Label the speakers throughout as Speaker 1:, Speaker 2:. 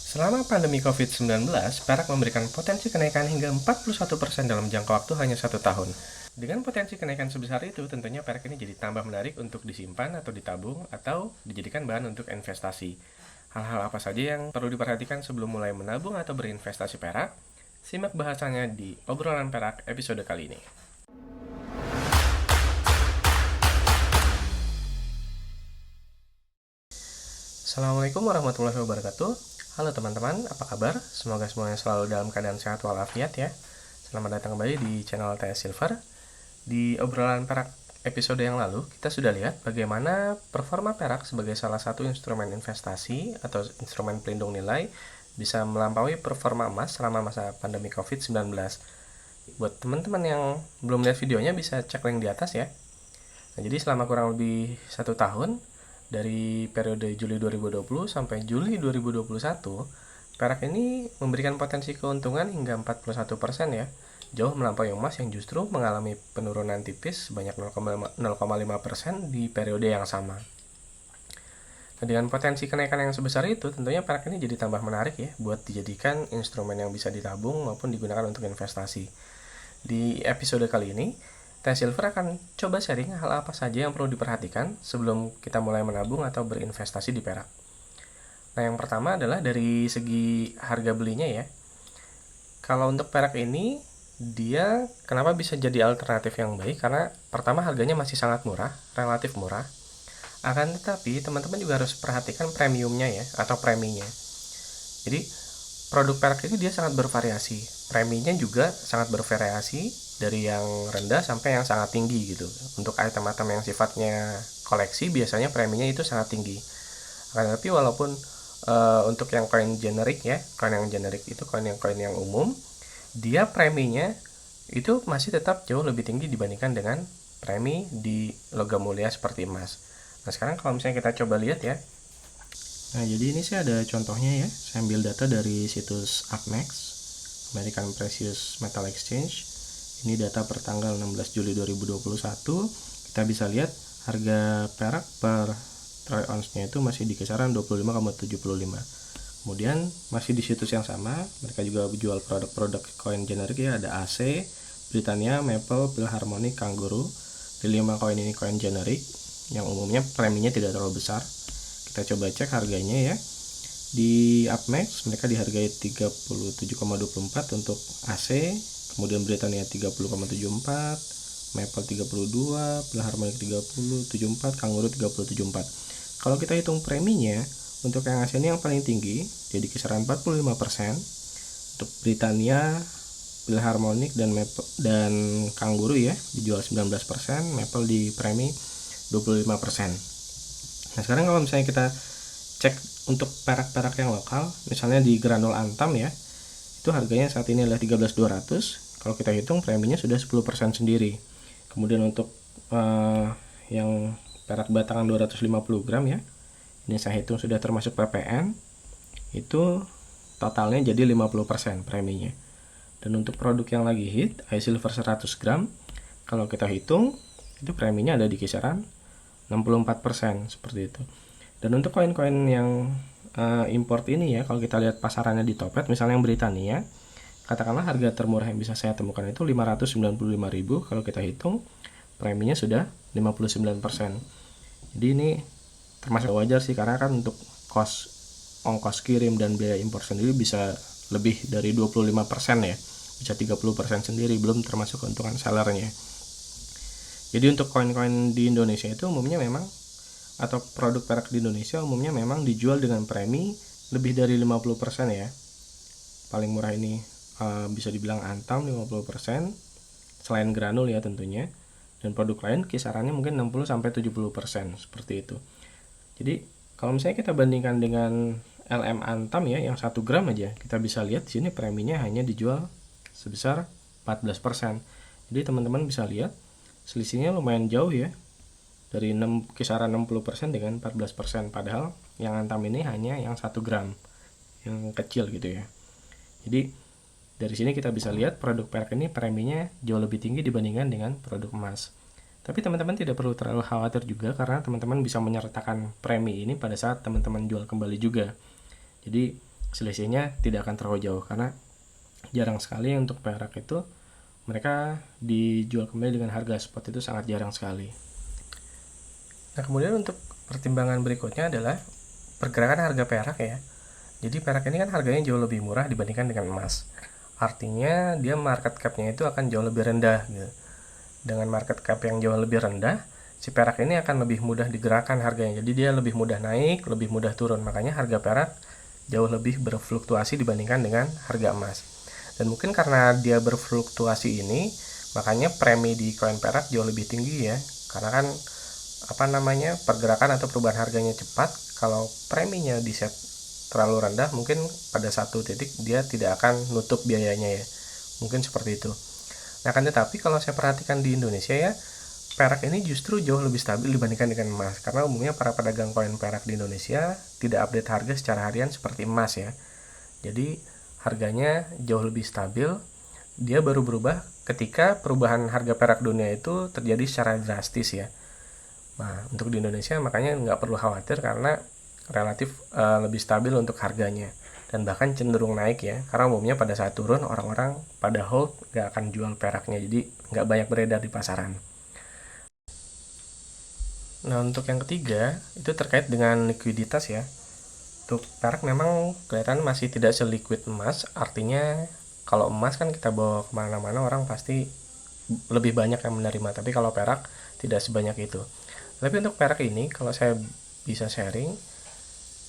Speaker 1: Selama pandemi COVID-19, perak memberikan potensi kenaikan hingga 41% dalam jangka waktu hanya 1 tahun. Dengan potensi kenaikan sebesar itu, tentunya perak ini jadi tambah menarik untuk disimpan atau ditabung atau dijadikan bahan untuk investasi. Hal-hal apa saja yang perlu diperhatikan sebelum mulai menabung atau berinvestasi perak? Simak bahasannya di obrolan perak episode kali ini. Assalamualaikum warahmatullahi wabarakatuh. Halo teman-teman, apa kabar? Semoga semuanya selalu dalam keadaan sehat walafiat ya. Selamat datang kembali di channel TS Silver. Di obrolan perak episode yang lalu, kita sudah lihat bagaimana performa perak sebagai salah satu instrumen investasi atau instrumen pelindung nilai bisa melampaui performa emas selama masa pandemi COVID-19. Buat teman-teman yang belum lihat videonya bisa cek link di atas ya. Nah, jadi selama kurang lebih 1 tahun, dari periode Juli 2020 sampai Juli 2021, perak ini memberikan potensi keuntungan hingga 41% ya, jauh melampaui emas yang justru mengalami penurunan tipis sebanyak 0,5% di periode yang sama. Nah, dengan potensi kenaikan yang sebesar itu, tentunya perak ini jadi tambah menarik ya buat dijadikan instrumen yang bisa ditabung maupun digunakan untuk investasi. Di episode kali ini, Teh Silver akan coba sharing hal apa saja yang perlu diperhatikan sebelum kita mulai menabung atau berinvestasi di perak. Nah, yang pertama adalah dari segi harga belinya ya. Kalau untuk perak ini, dia kenapa bisa jadi alternatif yang baik? Karena pertama harganya masih sangat murah, relatif murah. Akan tetapi, teman-teman juga harus perhatikan premiumnya ya, atau preminya. Jadi, produk perak ini dia sangat bervariasi. Preminya juga sangat bervariasi dari yang rendah sampai yang sangat tinggi gitu. Untuk item-item yang sifatnya koleksi biasanya preminya itu sangat tinggi. Akan tetapi walaupun untuk yang koin generik ya, koin yang generik itu koin yang umum, dia preminya itu masih tetap jauh lebih tinggi dibandingkan dengan premi di logam mulia seperti emas. Nah, sekarang kalau misalnya kita coba lihat ya. Nah, jadi ini saya ada contohnya ya. Saya ambil data dari situs APMEX, American Precious Metal Exchange. Ini data per tanggal 16 Juli 2021. Kita bisa lihat harga perak per troy ounce-nya itu masih di kisaran 25,75. Kemudian masih di situs yang sama, mereka juga jual produk-produk koin generik ya, ada AC, Britannia, Maple, Philharmonic, Kangaroo. Di 5 koin ini koin generik yang umumnya preminya tidak terlalu besar. Kita coba cek harganya ya. Di APMEX mereka dihargai 37,24 untuk AC, kemudian Britannia 30,74, Maple 32, Philharmonic 30,74, Kangaroo 30,74. Kalau kita hitung preminya, untuk yang AC ini yang paling tinggi, jadi kisaran 45%. Untuk Britannia, Philharmonic dan Maple dan Kangaroo ya dijual 19%, Maple di premi 25%. Nah, sekarang kalau misalnya kita cek untuk perak-perak yang lokal, misalnya di Granul Antam ya, itu harganya saat ini adalah 13.200. Kalau kita hitung preminya sudah 10% sendiri. Kemudian untuk yang perak batangan 250 gram ya, ini saya hitung sudah termasuk PPN, itu totalnya jadi 50% preminya. Dan untuk produk yang lagi hit, iSilver 100 gram, kalau kita hitung itu preminya ada di kisaran 64% seperti itu. Dan untuk koin-koin yang import ini ya, kalau kita lihat pasarannya di Topet, misalnya yang Britania, katakanlah harga termurah yang bisa saya temukan itu 595.000. Kalau kita hitung preminya sudah 59%. Jadi ini termasuk wajar sih, karena kan untuk ongkos kirim dan biaya impor sendiri bisa lebih dari 25% ya, bisa 30% sendiri, belum termasuk keuntungan sellernya. Jadi untuk koin-koin di Indonesia itu umumnya memang, atau produk perak di Indonesia umumnya memang dijual dengan premi lebih dari 50% ya. Paling murah ini bisa dibilang Antam 50%, selain granul ya tentunya. Dan produk lain kisarannya mungkin 60-70% seperti itu. Jadi kalau misalnya kita bandingkan dengan LM Antam ya, yang 1 gram aja, kita bisa lihat di sini preminya hanya dijual sebesar 14%. Jadi teman-teman bisa lihat selisihnya lumayan jauh ya, dari kisaran 60% dengan 14%, padahal yang Antam ini hanya yang 1 gram, yang kecil gitu ya. Jadi dari sini kita bisa lihat produk perak ini preminya jauh lebih tinggi dibandingkan dengan produk emas. Tapi teman-teman tidak perlu terlalu khawatir juga, karena teman-teman bisa menyertakan premi ini pada saat teman-teman jual kembali juga. Jadi selisihnya tidak akan terlalu jauh, karena jarang sekali untuk perak itu mereka dijual kembali dengan harga spot, itu sangat jarang sekali. Nah, kemudian untuk pertimbangan berikutnya adalah pergerakan harga perak ya. Jadi perak ini kan harganya jauh lebih murah dibandingkan dengan emas. Artinya dia market cap-nya itu akan jauh lebih rendah gitu. Dengan market cap yang jauh lebih rendah, si perak ini akan lebih mudah digerakkan harganya. Jadi dia lebih mudah naik, lebih mudah turun. Makanya harga perak jauh lebih berfluktuasi dibandingkan dengan harga emas. Dan mungkin karena dia berfluktuasi ini, makanya premi di koin perak jauh lebih tinggi ya. Karena kan pergerakan atau perubahan harganya cepat. Kalau preminya di set terlalu rendah, mungkin pada satu titik dia tidak akan nutup biayanya ya, mungkin seperti itu. Nah, kan tetapi kalau saya perhatikan di Indonesia ya, perak ini justru jauh lebih stabil dibandingkan dengan emas, karena umumnya para pedagang koin perak di Indonesia tidak update harga secara harian seperti emas ya. Jadi harganya jauh lebih stabil. Dia baru berubah ketika perubahan harga perak dunia itu terjadi secara drastis ya. Nah, untuk di Indonesia makanya nggak perlu khawatir karena relatif lebih stabil untuk harganya, dan bahkan cenderung naik ya, karena umumnya pada saat turun orang-orang pada hold, nggak akan jual peraknya, jadi nggak banyak beredar di pasaran. Nah, untuk yang ketiga itu terkait dengan likuiditas ya. Untuk perak memang kelihatan masih tidak seliquid emas, artinya kalau emas kan kita bawa kemana-mana orang pasti lebih banyak yang menerima, tapi kalau perak tidak sebanyak itu. Tapi untuk perak ini kalau saya bisa sharing,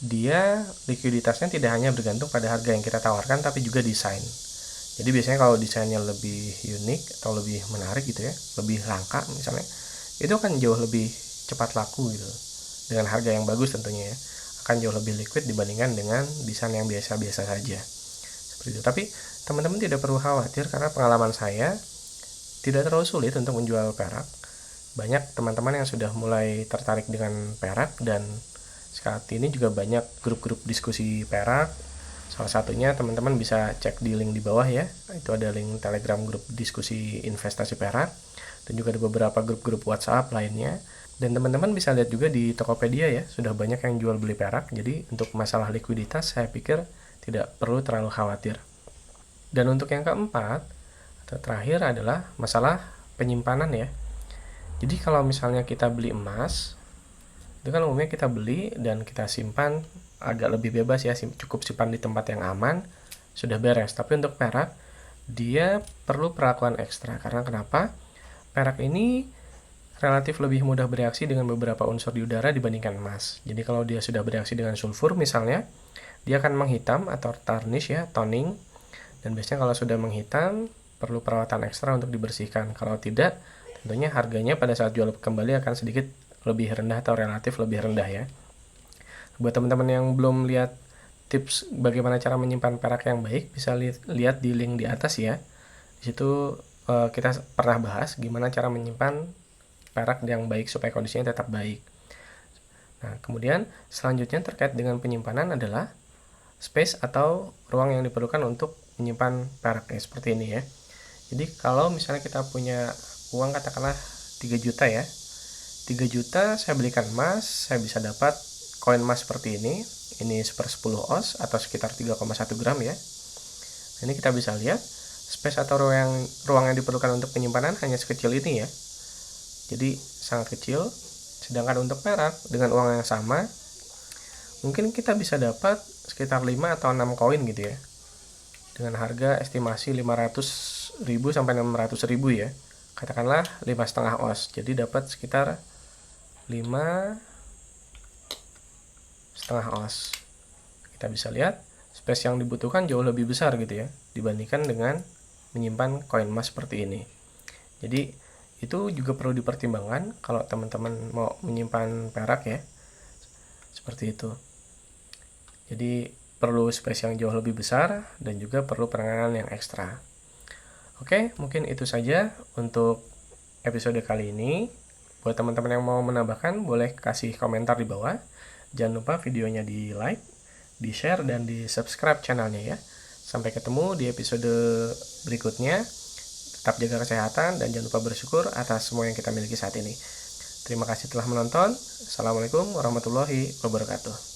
Speaker 1: dia likuiditasnya tidak hanya bergantung pada harga yang kita tawarkan, tapi juga desain. Jadi biasanya kalau desainnya lebih unik atau lebih menarik gitu ya, lebih langka misalnya, itu akan jauh lebih cepat laku gitu. Dengan harga yang bagus tentunya ya, akan jauh lebih liquid dibandingkan dengan desain yang biasa-biasa saja. Seperti itu. Tapi teman-teman tidak perlu khawatir karena pengalaman saya tidak terlalu sulit untuk menjual perak. Banyak teman-teman yang sudah mulai tertarik dengan perak, dan saat ini juga banyak grup-grup diskusi perak. Salah satunya teman-teman bisa cek di link di bawah ya. Itu ada link Telegram grup diskusi investasi perak, dan juga ada beberapa grup-grup WhatsApp lainnya. Dan teman-teman bisa lihat juga di Tokopedia ya, sudah banyak yang jual beli perak. Jadi untuk masalah likuiditas saya pikir tidak perlu terlalu khawatir. Dan untuk yang keempat atau terakhir adalah masalah penyimpanan ya. Jadi kalau misalnya kita beli emas, itu kan umumnya kita beli dan kita simpan agak lebih bebas ya, cukup simpan di tempat yang aman, sudah beres. Tapi untuk perak, dia perlu perlakuan ekstra. Karena kenapa? Perak ini relatif lebih mudah bereaksi dengan beberapa unsur di udara dibandingkan emas. Jadi kalau dia sudah bereaksi dengan sulfur misalnya, dia akan menghitam atau tarnish ya, toning. Dan biasanya kalau sudah menghitam, perlu perawatan ekstra untuk dibersihkan. Kalau tidak, tentunya harganya pada saat jual kembali akan sedikit lebih rendah atau relatif lebih rendah ya. Buat teman-teman yang belum lihat tips bagaimana cara menyimpan perak yang baik, bisa lihat di link di atas ya. Di situ kita pernah bahas gimana cara menyimpan perak yang baik supaya kondisinya tetap baik. Nah, kemudian selanjutnya terkait dengan penyimpanan adalah space atau ruang yang diperlukan untuk menyimpan perak ya, seperti ini ya. Jadi kalau misalnya kita punya uang katakanlah 3 juta ya, 3 juta saya belikan emas, saya bisa dapat koin emas seperti ini 1/10 oz atau sekitar 3,1 gram ya. Ini kita bisa lihat space atau ruang yang diperlukan untuk penyimpanan hanya sekecil ini ya. Jadi sangat kecil. Sedangkan untuk perak dengan uang yang sama, mungkin kita bisa dapat sekitar 5 atau 6 koin gitu ya. Dengan harga estimasi 500.000 sampai 600.000 ya. Katakanlah 5,5 oz. Jadi dapat sekitar 5,5 oz. Kita bisa lihat space yang dibutuhkan jauh lebih besar gitu ya dibandingkan dengan menyimpan koin emas seperti ini. Jadi itu juga perlu dipertimbangkan kalau teman-teman mau menyimpan perak ya, seperti itu. Jadi perlu space yang jauh lebih besar dan juga perlu penanganan yang ekstra. Oke, mungkin itu saja untuk episode kali ini. Buat teman-teman yang mau menambahkan, boleh kasih komentar di bawah. Jangan lupa videonya di like, di share, dan di subscribe channelnya ya. Sampai ketemu di episode berikutnya. Tetap jaga kesehatan dan jangan lupa bersyukur atas semua yang kita miliki saat ini. Terima kasih telah menonton. Assalamualaikum warahmatullahi wabarakatuh.